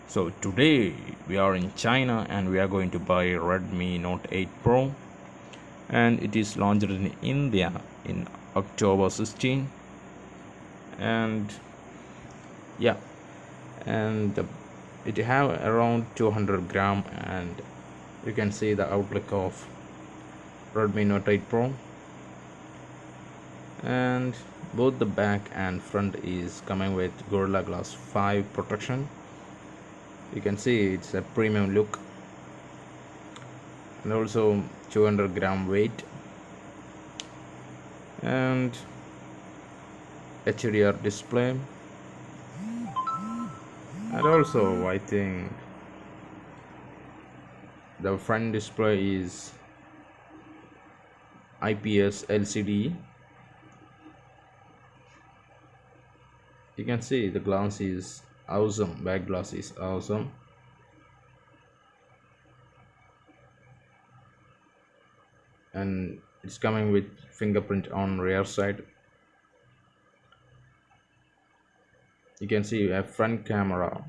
So today we are in China and we are going to buy Redmi Note 8 Pro, and it is launched in India in October 16. And yeah, and it have around 200 gram, and you can see the outlook of Redmi Note 8 Pro, and both the back and front is coming with Gorilla Glass 5 protection. You can see it's a premium look, and also 200 gram weight, and HDR display, and also I think the front display is IPS LCD. You can see the glass is awesome, back glass is awesome, and it's coming with fingerprint on rear side. You can see you have front camera,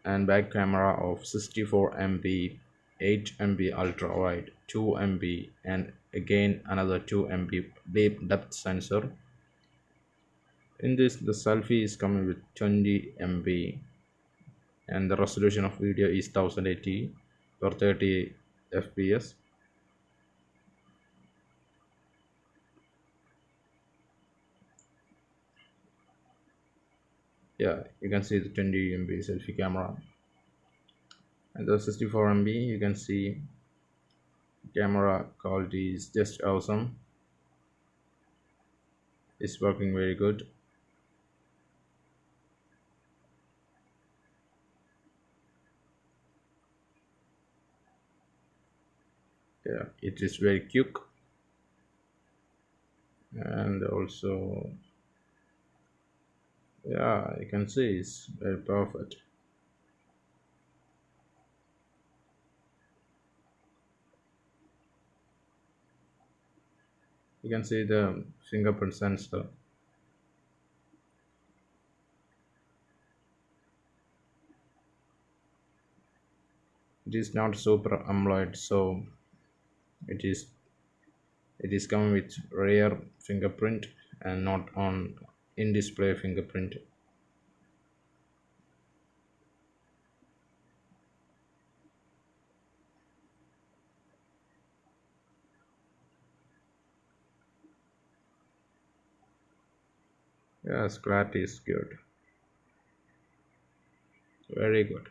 and back camera of 64 MP, 8 MP ultra wide, 2 MP, and again another 2 MP deep depth sensor. In this, the selfie is coming with 20 MP, and the resolution of video is 1080 or 30 fps. Yeah, you can see the 20 MP selfie camera, and the 64 MP, you can see camera quality is just awesome. It's working very good. Yeah, it is very quick, and also yeah, you can see it's very perfect. You can see the fingerprint sensor. It is not super AMOLED, so it is it is coming with rear fingerprint and not on in display fingerprint. Yes, clarity is good, very good.